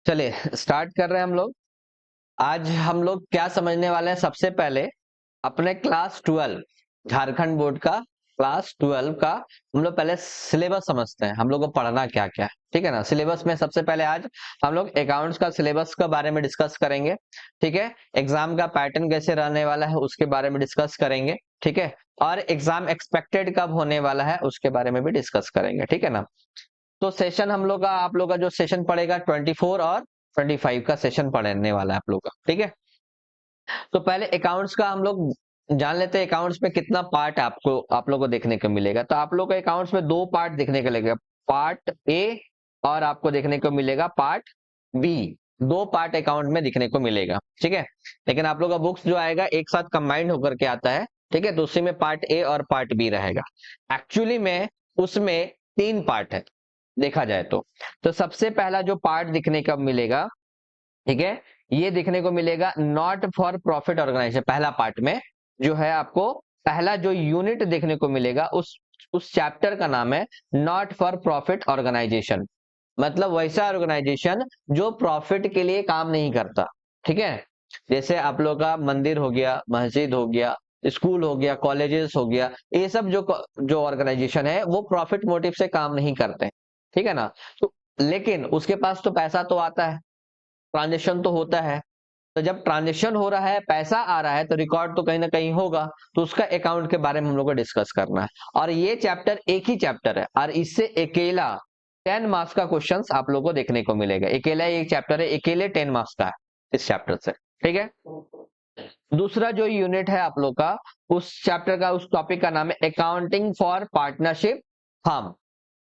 चलिए स्टार्ट कर रहे हैं हम लोग। आज हम लोग क्या समझने वाले हैं, सबसे पहले अपने क्लास 12 झारखंड बोर्ड का क्लास 12 का हम लोग पहले सिलेबस समझते हैं। हम लोग को पढ़ना क्या क्या है, ठीक है ना। सिलेबस में सबसे पहले आज हम लोग अकाउंट्स का सिलेबस के बारे में डिस्कस करेंगे, ठीक है। एग्जाम का पैटर्न कैसे रहने वाला है उसके बारे में डिस्कस करेंगे, ठीक है। और एग्जाम एक्सपेक्टेड कब होने वाला है उसके बारे में भी डिस्कस करेंगे, ठीक है ना। तो सेशन हम लोग का, आप लोग का जो सेशन पड़ेगा 24 और 25 का सेशन पढ़ने वाला है आप लोग का, ठीक है। तो पहले अकाउंट्स का हम लोग जान लेते हैं। अकाउंट्स में कितना पार्ट आपको आप लोग को देखने को मिलेगा। तो आप लोग को अकाउंट्स में दो पार्ट देखने को मिलेगा, पार्ट ए और आपको देखने को मिलेगा पार्ट बी। दो पार्ट अकाउंट में दिखने को मिलेगा, ठीक है। लेकिन आप लोग का बुक्स जो आएगा एक साथ कंबाइंड होकर के आता है, ठीक है। तो उसी में पार्ट ए और पार्ट बी रहेगा। एक्चुअली में उसमें तीन पार्ट है देखा जाए तो सबसे पहला जो पार्ट दिखने का मिलेगा, ठीक है, ये दिखने को मिलेगा नॉट फॉर प्रॉफिट ऑर्गेनाइजेशन। पहला पार्ट में जो है आपको पहला जो यूनिट देखने को मिलेगा उस चैप्टर का नाम है नॉट फॉर प्रॉफिट ऑर्गेनाइजेशन। मतलब वैसा ऑर्गेनाइजेशन जो प्रॉफिट के लिए काम नहीं करता, ठीक है। जैसे आप लोग का मंदिर हो गया, मस्जिद हो गया, स्कूल हो गया, कॉलेजेस हो गया, ये सब जो जो ऑर्गेनाइजेशन है वो प्रॉफिट मोटिव से काम नहीं करते, ठीक है ना। तो लेकिन उसके पास तो पैसा तो आता है, ट्रांजेक्शन तो होता है। तो जब ट्रांजेक्शन हो रहा है, पैसा आ रहा है, तो रिकॉर्ड तो कहीं ना कहीं होगा। तो उसका अकाउंट के बारे में हम लोग को डिस्कस करना है। और ये चैप्टर एक ही चैप्टर है और इससे अकेला 10 मार्क्स का क्वेश्चन आप लोग को देखने को मिलेगा। अकेला एक चैप्टर है, अकेले 10 मार्क्स का है इस चैप्टर से, ठीक है। दूसरा जो यूनिट है आप लोग का, उस चैप्टर का, उस टॉपिक का नाम है accounting for partnership firm.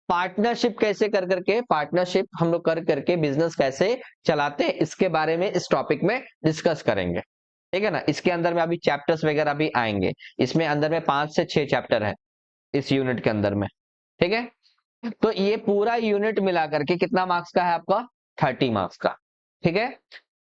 Partnership कैसे कर करके, पार्टनरशिप हम लोग कर करके बिजनेस कैसे चलाते हैं, इसके बारे में इस टॉपिक में डिस्कस करेंगे, ठीक है ना। इसके अंदर में अभी चैप्टर्स वगैरह भी आएंगे। इसमें अंदर में 5 से 6 चैप्टर है इस यूनिट के अंदर में, ठीक है। तो ये पूरा यूनिट मिला करके कितना मार्क्स का है आपका, 30 मार्क्स का, ठीक है।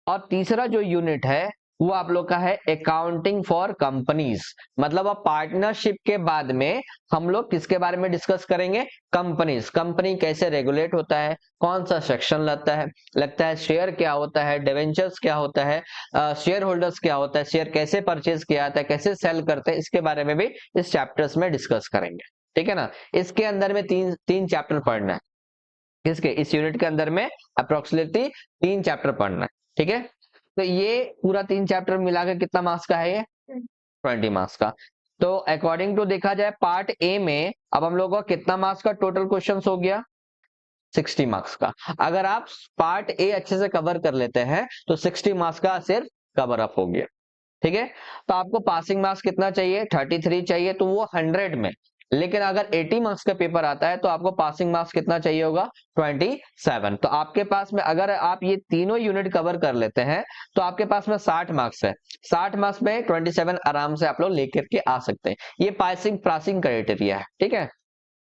और तीसरा जो यूनिट है वो आप लोग का है अकाउंटिंग फॉर कंपनीज। मतलब अब पार्टनरशिप के बाद में हम लोग किसके बारे में डिस्कस करेंगे, कंपनीज। कंपनी कैसे रेगुलेट होता है, कौन सा सेक्शन लगता है शेयर क्या होता है, डिवेंचर्स क्या होता है, शेयर होल्डर्स क्या होता है, शेयर कैसे परचेज किया जाता है, कैसे सेल करते हैं, इसके बारे में भी इस चैप्टर्स में डिस्कस करेंगे, ठीक है ना। इसके अंदर में तीन तीन चैप्टर पढ़ना है। किसके, इस यूनिट के अंदर में अप्रोक्सीमेटली 3 चैप्टर पढ़ना है, ठीक है। तो ये पूरा 3 चैप्टर मिलाकर कितना मार्क्स का है, ये 20 मार्क्स का। तो अकॉर्डिंग टू देखा जाए पार्ट ए में अब हम लोग का कितना मार्क्स का टोटल क्वेश्चंस हो गया, 60 मार्क्स का। अगर आप पार्ट ए अच्छे से कवर कर लेते हैं तो 60 मार्क्स का सिर्फ कवर अप हो गया, ठीक है। तो आपको पासिंग मार्क्स कितना चाहिए, 33 चाहिए, तो वो 100 में। लेकिन अगर 80 मार्क्स का पेपर आता है तो आपको पासिंग मार्क्स कितना चाहिए होगा, 27। तो आपके पास में अगर आप ये तीनों यूनिट कवर कर लेते हैं तो आपके पास में 60 मार्क्स है। 60 मार्क्स में 27 आराम से आप लोग लेकर के आ सकते हैं। ये पासिंग क्राइटेरिया है, ठीक है,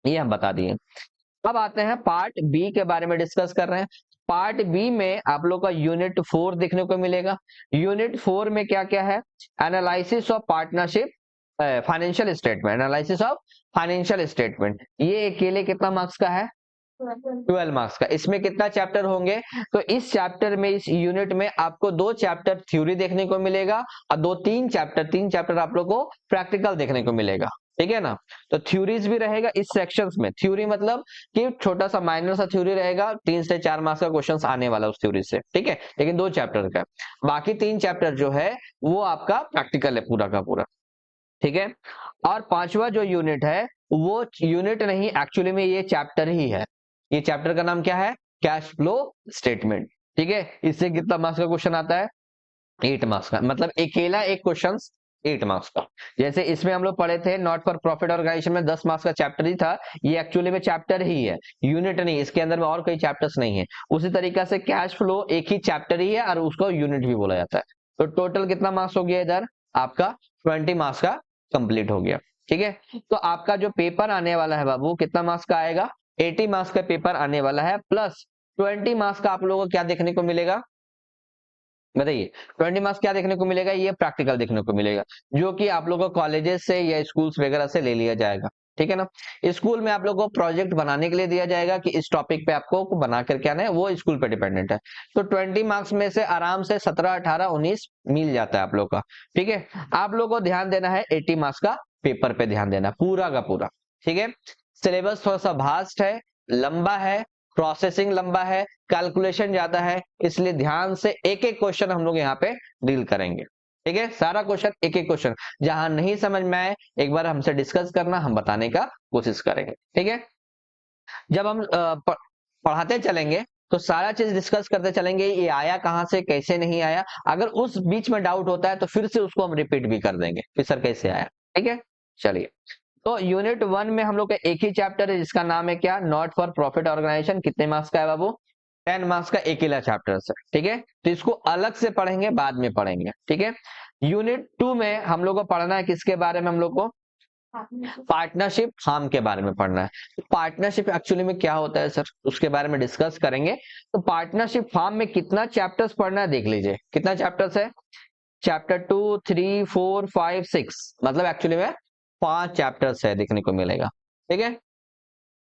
ये हम बता दिए। अब आते हैं पार्ट बी के बारे में डिस्कस कर रहे हैं। पार्ट बी में आप लोग का यूनिट 4 देखने को मिलेगा। यूनिट 4 में क्या क्या है, analysis of partnership, financial statement, analysis of financial statement. ये अकेले कितना मार्क्स का है, 12 मार्क्स का। इसमें कितना चैप्टर होंगे, तो इस चैप्टर में, इस यूनिट में आपको 2 चैप्टर थ्योरी देखने को मिलेगा और 3 चैप्टर आप लोग को प्रैक्टिकल देखने को मिलेगा, ठीक है ना। तो थ्योरीज भी रहेगा इस सेक्शंस में। थ्योरी मतलब कि छोटा सा माइनर सा थ्योरी रहेगा, 3 से 4 मार्क्स का क्वेश्चन आने वाला उस थ्योरी से, ठीक है। लेकिन 2 चैप्टर का, बाकी 3 चैप्टर जो है वो आपका प्रैक्टिकल है पूरा का पूरा, ठीक है। और पांचवा जो यूनिट है वो यूनिट नहीं, एक्चुअली में ये चैप्टर ही है। ये चैप्टर का नाम क्या है, कैश फ्लो स्टेटमेंट, ठीक है। इससे कितना मार्क्स का क्वेश्चन आता है, 8 मार्क्स का। मतलब अकेला एक क्वेश्चन 8 मार्क्स का। जैसे इसमें हम लोग पढ़े थे नॉट फॉर प्रॉफिट ऑर्गेनाइजेशन में 10 मार्क्स का चैप्टर ही था, ये एक्चुअली में चैप्टर ही है, यूनिट नहीं। इसके अंदर में और कोई चैप्टर्स नहीं है। उसी तरीका से कैश फ्लो एक ही चैप्टर ही है और उसको यूनिट भी बोला जाता है। तो टोटल कितना मार्क्स हो गया इधर आपका, 20 मार्क्स का कंप्लीट हो गया, ठीक है। तो आपका जो पेपर आने वाला है बाबू कितना मार्क्स का आएगा, 80 मार्क्स का पेपर आने वाला है, प्लस 20 मार्क्स का आप लोगों को क्या देखने को मिलेगा, बताइए। 20 मार्क्स क्या देखने को मिलेगा, ये प्रैक्टिकल देखने को मिलेगा, जो कि आप लोगों को कॉलेजेस से या स्कूल्स वगैरह से ले लिया जाएगा, ठीक है ना। स्कूल में आप लोगों को प्रोजेक्ट बनाने के लिए दिया जाएगा कि इस टॉपिक पे आपको बना करके आना है, वो स्कूल पे डिपेंडेंट है। तो 20 मार्क्स में से आराम से 17, 18, 19 मिल जाता है आप लोग का। ठीक है, आप लोग को ध्यान देना है 80 मार्क्स का पेपर पे ध्यान देना पूरा का पूरा। ठीक है, सिलेबस थोड़ा सा भास्ट है, लंबा है, प्रोसेसिंग लंबा है, कैलकुलेशन ज्यादा है, इसलिए ध्यान से एक एक क्वेश्चन हम लोग यहाँ पे डील करेंगे। ठीक है, सारा क्वेश्चन एक एक क्वेश्चन, जहां नहीं समझ में आए एक बार हमसे डिस्कस करना, हम बताने का कोशिश करेंगे। ठीक है, जब हम पढ़ाते चलेंगे तो सारा चीज डिस्कस करते चलेंगे, ये आया कहां से, कैसे नहीं आया। अगर उस बीच में डाउट होता है तो फिर से उसको हम रिपीट भी कर देंगे कि सर कैसे आया। ठीक है, चलिए। तो यूनिट 1 में हम लोग का एक ही चैप्टर है जिसका नाम है क्या, नॉट फॉर प्रॉफिट ऑर्गेनाइजेशन। कितने मार्क्स का है बाबू, 10 मार्क्स का अकेला चैप्टर है। ठीक है, तो इसको अलग से पढ़ेंगे, बाद में पढ़ेंगे। ठीक है, यूनिट 2 में हम लोग को पढ़ना है किसके बारे में, हम लोग को पार्टनरशिप फार्म के बारे में पढ़ना है। पार्टनरशिप एक्चुअली में क्या होता है सर, उसके बारे में डिस्कस करेंगे। तो पार्टनरशिप फार्म में कितना चैप्टर्स पढ़ना है देख लीजिए, कितना चैप्टर्स है, चैप्टर 2, 3, 4, 5, 6, मतलब एक्चुअली में 5 चैप्टर्स है देखने को मिलेगा। ठीक है,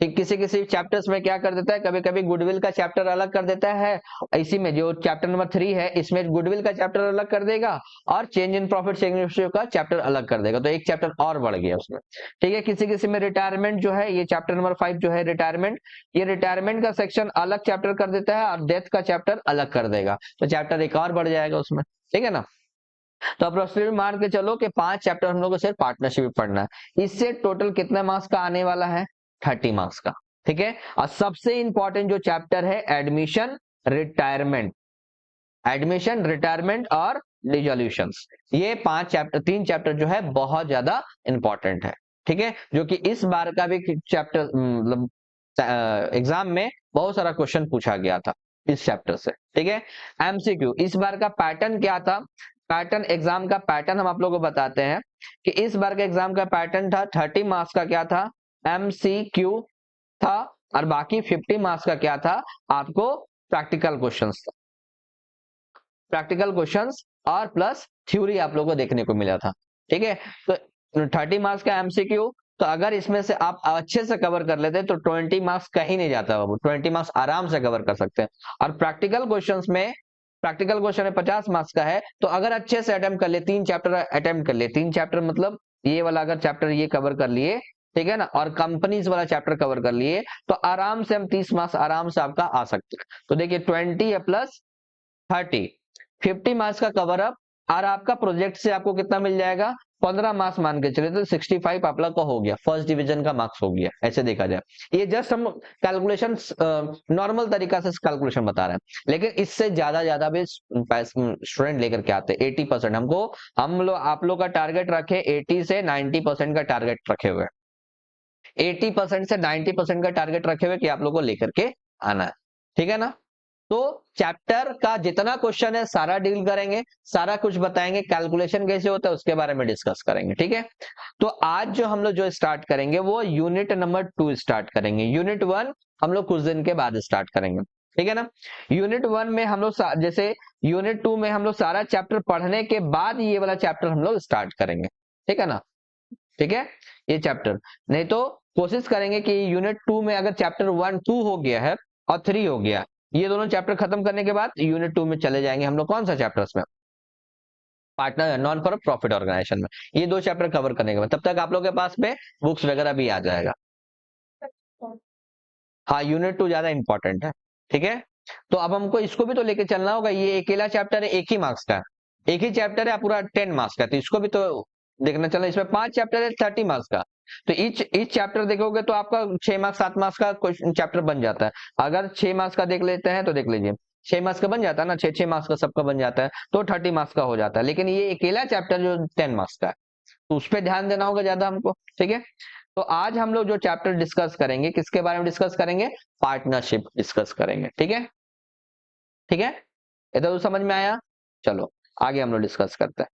ठीक, किसी किसी चैप्टर्स में क्या कर देता है, कभी कभी गुडविल का चैप्टर अलग कर देता है, इसी में जो चैप्टर नंबर 3 है इसमें गुडविल का चैप्टर अलग कर देगा और change in profit sharing ratio का चैप्टर अलग कर देगा, तो एक चैप्टर और बढ़ गया उसमें। ठीक है, किसी किसी में रिटायरमेंट जो है, ये चैप्टर नंबर 5 जो है रिटायरमेंट, ये रिटायरमेंट का सेक्शन अलग चैप्टर कर देता है और डेथ का चैप्टर अलग कर देगा, तो चैप्टर एक और बढ़ जाएगा उसमें। ठीक है ना, तो अप्रोक्सीमेट मान के चलो कि 5 चैप्टर हम लोग को सिर्फ पार्टनरशिप पढ़ना है। इससे टोटल कितने मार्क्स का आने वाला है, 30 मार्क्स का। ठीक है, और सबसे इंपॉर्टेंट जो चैप्टर है एडमिशन रिटायरमेंट, एडमिशन रिटायरमेंट और डिसोल्यूशंस, ये 5 चैप्टर, 3 चैप्टर जो है बहुत ज्यादा इंपॉर्टेंट है। ठीक है, जो कि इस बार का भी चैप्टर मतलब एग्जाम में बहुत सारा क्वेश्चन पूछा गया था इस चैप्टर से। ठीक है, एमसीक्यू, इस बार का पैटर्न क्या था, पैटर्न, एग्जाम का पैटर्न हम आप लोगों को बताते हैं कि इस बार का एग्जाम का पैटर्न था 30 मार्क्स का क्या था, एमसीक्यू था, और बाकी 50 मार्क्स का क्या था, आपको प्रैक्टिकल क्वेश्चंस था, प्रैक्टिकल क्वेश्चंस और प्लस थ्योरी आप लोगों को देखने को मिला था। ठीक है, तो 30 मार्क्स का एमसीक्यू, तो अगर इसमें से आप अच्छे से कवर कर लेते तो 20 मार्क्स कहीं नहीं जाता बाबू, 20 मार्क्स आराम से कवर कर सकते हैं। और प्रैक्टिकल क्वेश्चंस में, प्रैक्टिकल क्वेश्चन में 50 मार्क्स का है, तो अगर अच्छे से अटेम्प्ट कर ले, 3 चैप्टर अटेम्प्ट कर ले, 3 चैप्टर मतलब ये वाला अगर चैप्टर ये कवर कर लिए, ठीक है ना, और कंपनीज वाला चैप्टर कवर कर लिए, तो आराम से हम 30 मार्क्स आराम से आपका आ सकते हैं। तो देखिए 20 प्लस 30, 50 मार्क्स का कवर अप, और आपका प्रोजेक्ट से आपको कितना मिल जाएगा, 15 मार्क्स मान के चले तो 65 आप लोग का हो गया, फर्स्ट डिवीजन का मार्क्स हो गया। ऐसे देखा जाए, ये जस्ट हम कैलकुलेशन नॉर्मल तरीका से कैलकुलेशन बता रहे हैं, लेकिन इससे ज्यादा भी स्टूडेंट लेकर के आते हैं। 80% हमको, हम लोग आप लोग का टारगेट रखे 80 से 90% का टारगेट रखे हुए, 80% से 90% का टारगेट रखे हुए कि आप लोग को लेकर के आना है। ठीक है ना, तो चैप्टर का जितना क्वेश्चन है सारा डील करेंगे, सारा कुछ बताएंगे, कैलकुलेशन कैसे होता है उसके बारे में डिस्कस करेंगे। ठीक है, तो आज जो हम लोग जो स्टार्ट करेंगे वो यूनिट नंबर 2 स्टार्ट करेंगे। यूनिट 1 हम लोग कुछ दिन के बाद स्टार्ट करेंगे। ठीक है ना, यूनिट 1 में हम लोग जैसे यूनिट 2 में हम लोग सारा चैप्टर पढ़ने के बाद ये वाला चैप्टर हम लोग स्टार्ट करेंगे। ठीक है ना, ठीक है, ये चैप्टर, नहीं तो कोशिश करेंगे कि यूनिट 2 में अगर चैप्टर 1, 2 हो गया है और 3 हो गया, ये दोनों चैप्टर खत्म करने के बाद यूनिट 2 में चले जाएंगे हम लोग, कौन सा चैप्टर में, partner non for profit organisation में, ये 2 चैप्टर कवर करने के बाद तब तक आप लोग के पास में बुक्स वगैरह भी आ जाएगा। हाँ, यूनिट 2 ज्यादा इंपॉर्टेंट है। ठीक है, तो अब हमको इसको भी तो लेके चलना होगा, ये अकेला चैप्टर है, एक ही मार्क्स का, एक ही चैप्टर है पूरा 10 मार्क्स का, तो इसको भी तो देखना चलना। इसमें 5 चैप्टर है 30 मार्क्स का, तो ईच चैप्टर देखोगे तो आपका 6 मार्क्स 7 मार्क्स का क्वेश्चन चैप्टर बन जाता है। अगर 6 मार्क्स का देख लेते हैं तो देख लीजिए 6 मार्क्स का बन जाता है ना, 6 मार्क्स का सबका बन जाता है, तो 30 मार्क्स का हो जाता है। लेकिन ये अकेला चैप्टर जो 10 मार्क्स का है, तो उस पर ध्यान देना होगा ज्यादा हमको। ठीक है, तो आज हम लोग जो चैप्टर डिस्कस करेंगे किसके बारे में डिस्कस करेंगे, पार्टनरशिप डिस्कस करेंगे। ठीक है, ठीक है, इधर तो समझ में आया, चलो आगे हम लोग डिस्कस करते हैं।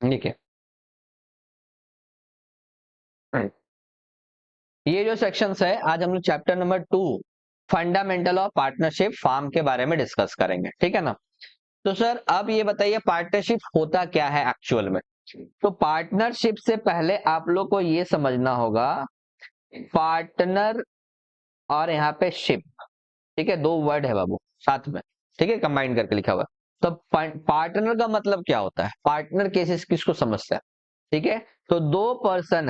ठीक है, ये जो सेक्शंस है आज हम लोग chapter number 2 fundamental of partnership firm के बारे में डिस्कस करेंगे। ठीक है ना, तो सर अब ये बताइए पार्टनरशिप होता क्या है एक्चुअल में। तो पार्टनरशिप से पहले आप लोग को ये समझना होगा, पार्टनर और यहाँ पे शिप, ठीक है, दो वर्ड है बाबू साथ में, ठीक है, कंबाइन करके लिखा हुआ है। तो पार्टनर का मतलब क्या होता है, पार्टनर केसेस किसको समझता है, ठीक है। तो दो पर्सन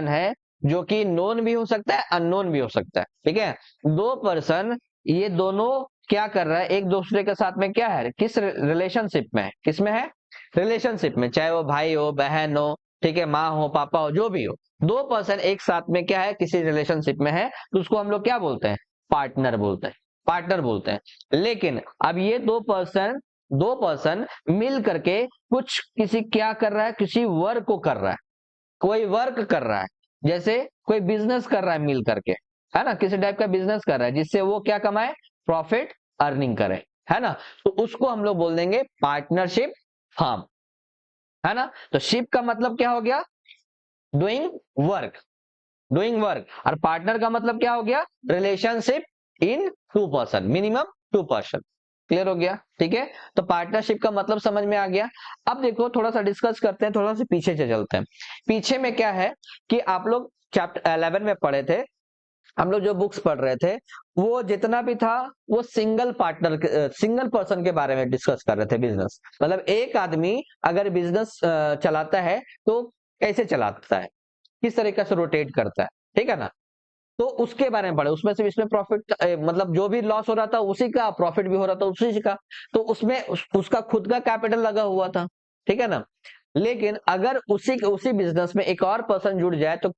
है जो कि नोन भी हो सकता है अननोन भी हो सकता है, ठीक है। दो पर्सन, ये दोनों क्या कर रहा है, एक दूसरे के साथ में क्या है, किस रिलेशनशिप में है, किस में है, रिलेशनशिप में, चाहे वो भाई हो बहन हो, ठीक है, माँ हो पापा हो, जो भी हो, दो पर्सन एक साथ में क्या है, किसी रिलेशनशिप में है, तो उसको हम लोग क्या बोलते हैं, पार्टनर बोलते हैं, पार्टनर बोलते हैं। लेकिन अब ये दो पर्सन मिल करके कुछ किसी क्या कर रहा है, किसी वर्क को कर रहा है, कोई वर्क कर रहा है, जैसे कोई बिजनेस कर रहा है मिल करके, है ना, किसी टाइप का बिजनेस कर रहा है जिससे वो क्या कमाए, प्रॉफिट अर्निंग करे, है ना। तो उसको हम लोग बोल देंगे पार्टनरशिप फर्म, है ना। तो शिप का मतलब क्या हो गया, डूइंग वर्क, डूइंग वर्क, और पार्टनर का मतलब क्या हो गया, relationship in two person, minimum two person. Clear हो गया, ठीक है। तो पार्टनरशिप का मतलब समझ में आ गया। अब देखो थोड़ा सा डिस्कस करते हैं, थोड़ा सा पीछे से चलते हैं। पीछे में क्या है कि आप लोग चैप्टर 11 में पढ़े थे, हम लोग जो बुक्स पढ़ रहे थे वो जितना भी था वो सिंगल पर्सन के बारे में डिस्कस कर रहे थे। बिजनेस मतलब एक आदमी अगर बिजनेस चलाता है तो कैसे चलाता है, किस तरीके से रोटेट करता है, ठीक है ना। तो उसके बारे में पढ़े, उसमें से इसमें प्रॉफिट मतलब जो भी लॉस हो रहा था उसी का, प्रॉफिट भी हो रहा था उसी का। तो उसमें उसका खुद का कैपिटल लगा हुआ था, ठीक है ना। लेकिन अगर उसी बिजनेस में एक और पर्सन जुड़ जाए तो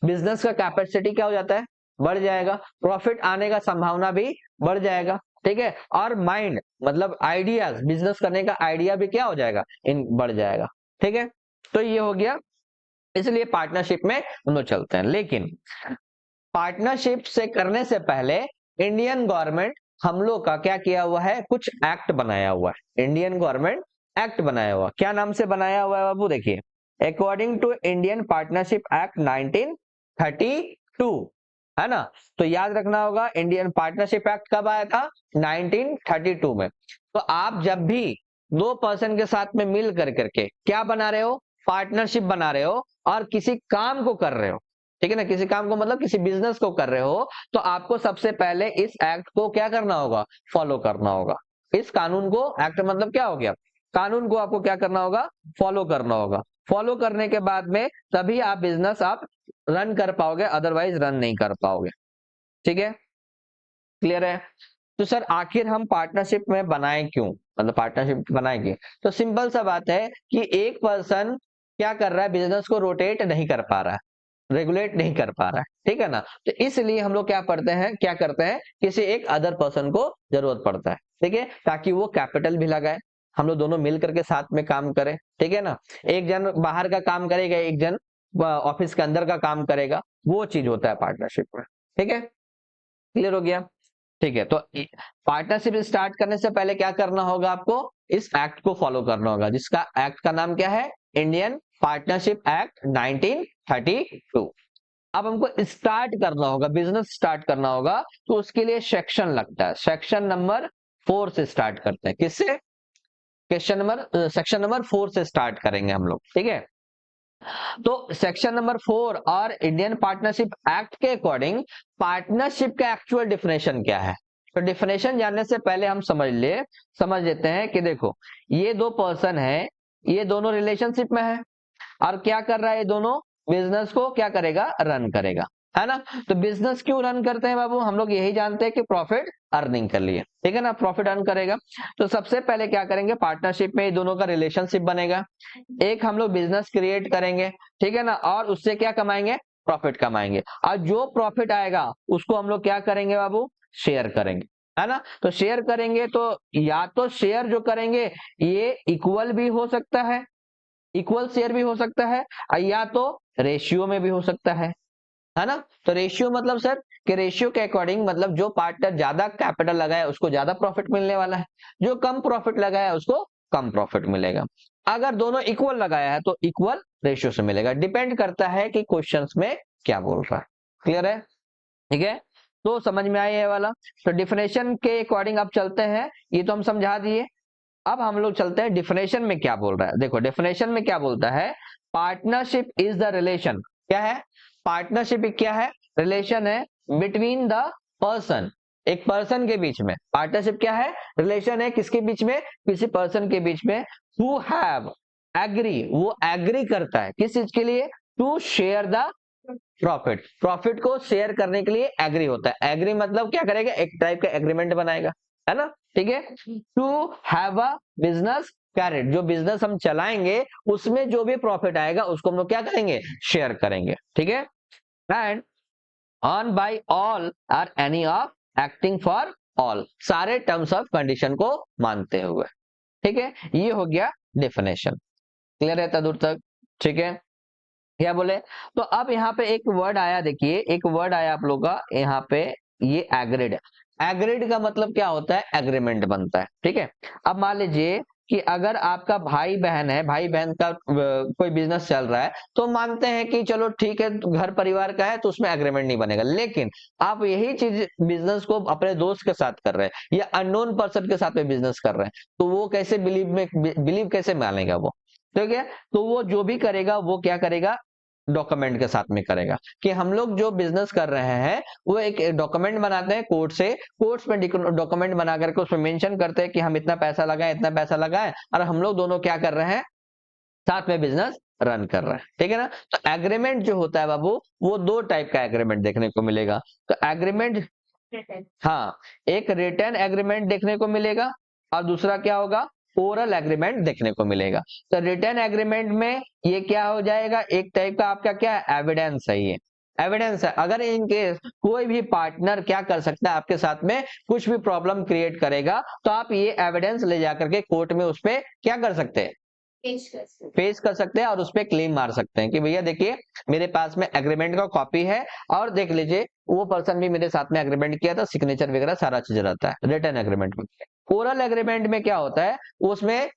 बिजनेस का कैपेसिटी क्या हो जाता है, बढ़ जाएगा, प्रॉफिट आने का संभावना भी बढ़ जाएगा, ठीक है। और माइंड मतलब आइडियाज, बिजनेस करने का आइडिया भी क्या हो जाएगा, इन बढ़ जाएगा, ठीक है। तो ये हो गया, इसलिए पार्टनरशिप में हम लोग चलते हैं। लेकिन पार्टनरशिप से करने से पहले इंडियन गवर्नमेंट हम लोग का क्या किया हुआ है, कुछ एक्ट बनाया हुआ है, इंडियन गवर्नमेंट एक्ट बनाया हुआ, क्या नाम से बनाया हुआ है बाबू, देखिए, according to Indian Partnership Act 1932, है ना। तो याद रखना होगा इंडियन पार्टनरशिप एक्ट कब आया था, 1932 में। तो आप जब भी दो पर्सन के साथ में मिल करके क्या बना रहे हो, पार्टनरशिप बना रहे हो और किसी काम को कर रहे हो, ठीक है ना, किसी काम को मतलब किसी बिजनेस को कर रहे हो, तो आपको सबसे पहले इस एक्ट को क्या करना होगा, फॉलो करना होगा। इस कानून को, एक्ट मतलब क्या हो गया, कानून को आपको क्या करना होगा, फॉलो करना होगा। फॉलो करने के बाद में तभी आप बिजनेस आप रन कर पाओगे, अदरवाइज रन नहीं कर पाओगे, ठीक है। क्लियर है। तो सर आखिर हम पार्टनरशिप में बनाए क्यों, मतलब पार्टनरशिप बनाएंगे, तो सिंपल सा बात है कि एक पर्सन क्या कर रहा है, बिजनेस को रोटेट नहीं कर पा रहा है, रेगुलेट नहीं कर पा रहा है, ठीक है ना। तो इसलिए हम लोग क्या पढ़ते हैं, क्या करते हैं, किसी एक अदर पर्सन को जरूरत पड़ता है, ठीक है, ताकि वो कैपिटल भी लगाए, हम लोग दोनों मिल करके साथ में काम करें, ठीक है ना। एक जन बाहर का काम करेगा, एक जन ऑफिस के अंदर का काम करेगा, वो चीज होता है पार्टनरशिप में, ठीक है। क्लियर हो गया, ठीक है। तो पार्टनरशिप स्टार्ट करने से पहले क्या करना होगा, आपको इस एक्ट को फॉलो करना होगा, जिसका एक्ट का नाम क्या है, इंडियन पार्टनरशिप एक्ट 1932। अब हमको स्टार्ट करना होगा, बिजनेस स्टार्ट करना होगा, तो उसके लिए सेक्शन लगता है, सेक्शन नंबर 4 से स्टार्ट करते हैं, किससे, सेक्शन नंबर 4 से स्टार्ट करेंगे हम लोग, ठीक है। तो सेक्शन नंबर 4 और इंडियन पार्टनरशिप एक्ट के अकॉर्डिंग पार्टनरशिप का एक्चुअल डिफिनेशन क्या है। तो डिफिनेशन जानने से पहले हम समझ लेते हैं कि देखो, ये दो पर्सन है, ये दोनों रिलेशनशिप में है, और क्या कर रहा है, ये दोनों बिजनेस को क्या करेगा, रन करेगा, है ना। तो बिजनेस क्यों रन करते हैं बाबू, हम लोग यही जानते हैं कि प्रॉफिट अर्निंग कर लिए, ठीक है ना, प्रॉफिट अर्न करेगा। तो सबसे पहले क्या करेंगे, पार्टनरशिप में ये दोनों का रिलेशनशिप बनेगा, एक हम लोग बिजनेस क्रिएट करेंगे, ठीक है ना, और उससे क्या कमाएंगे, प्रॉफिट कमाएंगे, और जो प्रॉफिट आएगा उसको हम लोग क्या करेंगे बाबू, शेयर करेंगे, है ना। तो शेयर करेंगे तो या तो शेयर जो करेंगे ये इक्वल भी हो सकता है, इक्वल शेयर भी हो सकता है, या तो रेशियो में भी हो सकता है ना। तो रेशियो मतलब सर कि रेशियो के अकॉर्डिंग मतलब जो पार्टनर ज्यादा कैपिटल लगाया उसको ज्यादा प्रॉफिट मिलने वाला है, जो कम प्रॉफिट लगाया उसको कम प्रॉफिट मिलेगा। अगर दोनों इक्वल लगाया है तो इक्वल रेशियो से मिलेगा, डिपेंड करता है कि क्वेश्चंस में क्या बोल रहा है। क्लियर है, ठीक है। तो समझ में आया ये वाला। तो डिफिनेशन के अकॉर्डिंग अब चलते हैं, ये तो हम समझा दिए। अब हम लोग चलते हैं डिफिनेशन में क्या बोल रहा है। देखो डिफिनेशन में क्या बोलता है, पार्टनरशिप इज द रिलेशन। क्या है पार्टनरशिप? क्या है? रिलेशन है बिटवीन द पर्सन, एक पर्सन के बीच में। पार्टनरशिप क्या है? रिलेशन है किसके बीच में? किसी पर्सन के बीच में। हु हैव एग्री, वो एग्री करता है किस चीज के लिए? To share the profit, profit को शेयर करने के लिए एग्री होता है। एग्री मतलब क्या करेगा? एक टाइप का एग्रीमेंट बनाएगा, है ना? ठीक है। To have a business carried, जो बिजनेस हम चलाएंगे उसमें जो भी प्रॉफिट आएगा उसको हम लोग क्या करेंगे? शेयर करेंगे। ठीक है। And on by all or any of acting for all, सारे टर्म्स ऑफ कंडीशन को मानते हुए। ठीक है, ये हो गया डेफिनेशन। क्लियर है दूर तक? ठीक है। क्या बोले? तो अब यहाँ पे एक वर्ड आया, देखिए एक वर्ड आया आप लोग का यहाँ पे, ये एग्रीड। एग्रीड का मतलब क्या होता है? एग्रीमेंट बनता है। ठीक है। अब मान लीजिए कि अगर आपका भाई बहन है, भाई बहन का कोई बिजनेस चल रहा है, तो मानते हैं कि चलो ठीक है घर परिवार का है तो उसमें एग्रीमेंट नहीं बनेगा। लेकिन आप यही चीज बिजनेस को अपने दोस्त के साथ कर रहे हैं या अननोन पर्सन के साथ में बिजनेस कर रहे हैं, तो वो कैसे बिलीव कैसे मानेगा वो? ठीक है। तो वो जो भी करेगा वो क्या करेगा? डॉक्यूमेंट के साथ में करेगा। कि हम लोग जो बिजनेस कर रहे हैं वो एक डॉक्यूमेंट बनाते हैं कोर्ट से, कोर्ट्स में डॉक्यूमेंट बना करके उसमें मेंशन करते हैं कि हम इतना पैसा लगाए, इतना पैसा लगाए, और हम लोग दोनों क्या कर रहे हैं? साथ में बिजनेस रन कर रहे हैं। ठीक है ना? तो एग्रीमेंट जो होता है बाबू, वो दो टाइप का एग्रीमेंट देखने को मिलेगा। तो एग्रीमेंट, हाँ, एक रिटर्न एग्रीमेंट देखने को मिलेगा और दूसरा क्या होगा? ओरल एग्रीमेंट देखने को मिलेगा। तो रिटर्न एग्रीमेंट में ये क्या हो जाएगा? एक टाइप का आपका क्या है? एविडेंस है। ये एविडेंस है। अगर इन केस कोई भी पार्टनर क्या कर सकता है आपके साथ में, कुछ भी प्रॉब्लम क्रिएट करेगा, तो आप ये एविडेंस ले जाकर के कोर्ट में उस पर क्या कर सकते हैं? पेश कर सकते हैं और उस पर क्लेम मार सकते हैं कि भैया देखिए मेरे पास में एग्रीमेंट का कॉपी है, और देख लीजिए वो पर्सन भी मेरे साथ में एग्रीमेंट किया था, सिग्नेचर वगैरह सारा चीज रहता है रिटर्न एग्रीमेंट में। ओरल एग्रीमेंट में क्या होता है? उसमें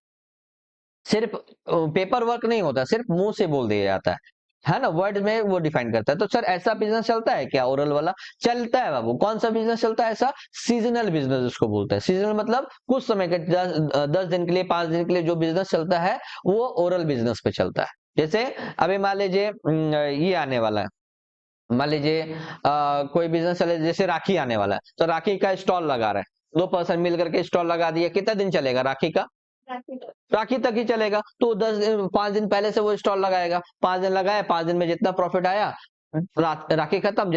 सिर्फ पेपर वर्क नहीं होता, सिर्फ मुंह से बोल दिया जाता है ना? वर्ड में वो डिफाइन करता है। तो सर ऐसा बिजनेस चलता है क्या? ओरल वाला चलता है बाबू। कौन सा बिजनेस चलता है ऐसा? सीजनल बिजनेस उसको बोलते हैं। सीजनल मतलब कुछ समय के 10 दिन के लिए, 5 दिन के लिए जो बिजनेस चलता है वो ओरल बिजनेस पे चलता है। जैसे अभी मान लीजिए ये आने वाला है, मान लीजिए कोई बिजनेस चले, जैसे राखी आने वाला है, तो राखी का स्टॉल लगा रहे हैं, दो पर्सन मिल करके स्टॉल लगा दिया। कितना दिन चलेगा राखी का? राखी तक ही चलेगा। तो 5 दिन पहले से वो स्टॉल लगाएगा, 5 दिन लगाया, 5 दिन में जितना प्रॉफिट आया, राखी खत्म,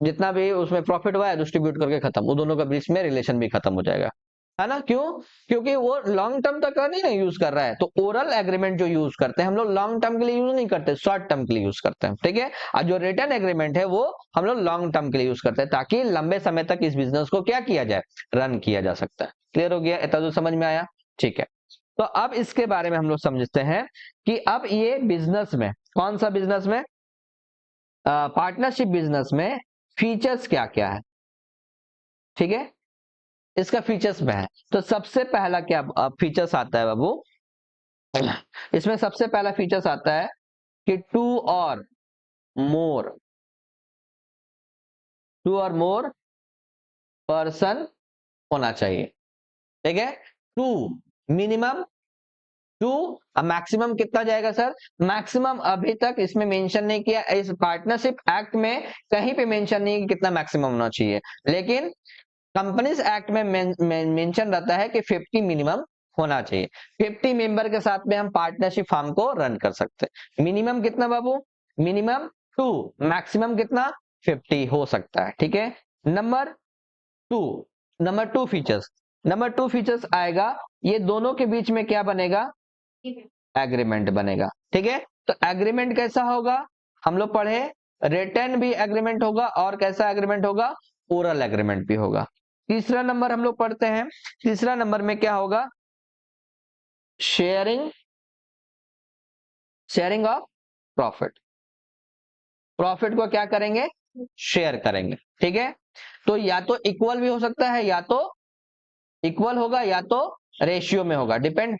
जितना भी उसमें प्रॉफिट हुआ है डिस्ट्रीब्यूट करके खत्म। वो दोनों के बीच में रिलेशन भी खत्म हो जाएगा, है ना? क्यों? क्योंकि वो लॉन्ग टर्म तक का नहीं ना यूज कर रहा है। तो ओरल एग्रीमेंट जो यूज करते हैं हम लोग, लॉन्ग टर्म के लिए यूज नहीं करते, शॉर्ट टर्म के लिए यूज करते हैं। ठीक है। और जो रिटर्न एग्रीमेंट है वो हम लोग लॉन्ग टर्म के लिए यूज करते हैं, ताकि लंबे समय तक इस बिजनेस को क्या किया जाए? रन किया जा सकता है। क्लियर हो गया? इतना तो समझ में आया? ठीक है। तो अब इसके बारे में हम लोग समझते हैं कि अब ये बिजनेस में, कौन सा बिजनेस में? पार्टनरशिप बिजनेस में फीचर्स क्या क्या है। ठीक है। इसका फीचर्स में है, तो सबसे पहला क्या फीचर्स आता है बाबू? इसमें सबसे पहला फीचर्स आता है कि मोर टू और मोर पर्सन होना चाहिए। ठीक है। Two minimum, two. अब मैक्सिमम कितना जाएगा सर? मैक्सिमम अभी तक इसमें मेंशन नहीं किया, इस पार्टनरशिप एक्ट में कहीं पे मेंशन नहीं कि कितना मैक्सिमम होना चाहिए, लेकिन कंपनीज एक्ट में मेंशन रहता है कि 50 मिनिमम होना चाहिए। 50 मेंबर के साथ में हम पार्टनरशिप फार्म को रन कर सकते हैं। मिनिमम कितना बाबू? मिनिमम 2, मैक्सिमम कितना? 50 हो सकता है। ठीक है। नंबर टू, नंबर 2 फीचर्स आएगा, ये दोनों के बीच में क्या बनेगा? एग्रीमेंट बनेगा। ठीक है। तो एग्रीमेंट कैसा होगा? हम लोग पढ़े, रिटर्न भी एग्रीमेंट होगा, और कैसा एग्रीमेंट होगा? ओरल एग्रीमेंट भी होगा। तीसरा नंबर हम लोग पढ़ते हैं, तीसरा नंबर में क्या होगा? Sharing, sharing of profit. Profit को क्या करेंगे? शेयर करेंगे। ठीक है। तो या तो इक्वल भी हो सकता है, या तो इक्वल होगा, या तो रेशियो में होगा, डिपेंड।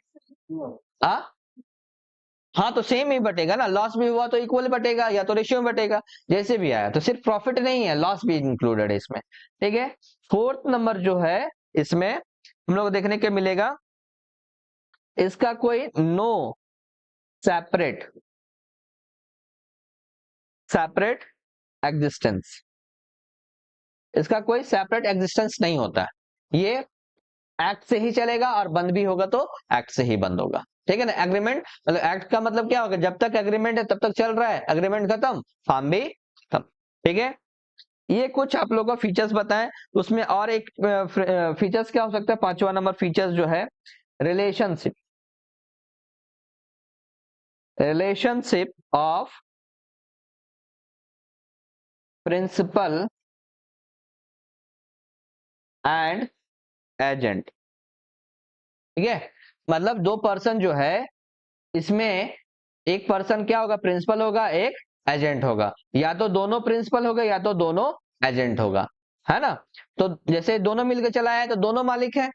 हाँ तो सेम ही बटेगा ना, लॉस भी हुआ तो इक्वल बटेगा या तो रेशियो में बटेगा, जैसे भी आया। तो सिर्फ प्रॉफिट नहीं है, लॉस भी इंक्लूडेड है इसमें। ठीक है, फोर्थ नंबर जो है इसमें हम लोग देखने के मिलेगा, इसका कोई नो सेपरेट सेपरेट एग्जिस्टेंस, इसका कोई सेपरेट एग्जिस्टेंस नहीं होता है। ये एक्ट से ही चलेगा और बंद भी होगा तो एक्ट से ही बंद होगा। ठीक है ना, एग्रीमेंट मतलब एक्ट का मतलब क्या होगा, जब तक एग्रीमेंट है तब तक चल रहा है, एग्रीमेंट खत्म फार्म भी खत्म। ठीक है, ये कुछ आप लोगों को फीचर्स बताएं। उसमें और एक फीचर्स क्या हो सकता है, पांचवा नंबर फीचर्स जो है relationship, relationship of principal and agent. ठीक है, मतलब दो पर्सन जो है इसमें, एक पर्सन क्या होगा, प्रिंसिपल होगा, एक एजेंट होगा, या तो दोनों प्रिंसिपल होगा या तो दोनों एजेंट होगा, है ना। तो जैसे दोनों मिलकर चलाया है तो दोनों मालिक है।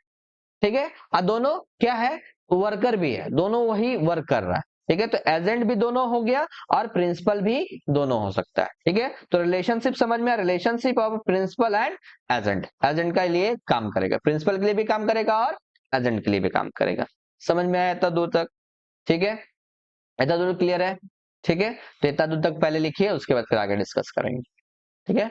ठीक है, और दोनों क्या है, वर्कर भी है, दोनों वही वर्क कर रहा है। ठीक है, तो एजेंट भी दोनों हो गया और प्रिंसिपल भी दोनों हो सकता है। ठीक है, तो रिलेशनशिप समझ में, relationship of principal and agent, agent का लिए काम करेगा, प्रिंसिपल के लिए भी काम करेगा और एजेंट के लिए भी काम करेगा। समझ में आया इतना दूर तक? ठीक है, इतना दूर क्लियर है? ठीक है, तो इतना दूर तक पहले लिखिए, उसके बाद फिर आगे डिस्कस करेंगे। ठीक है।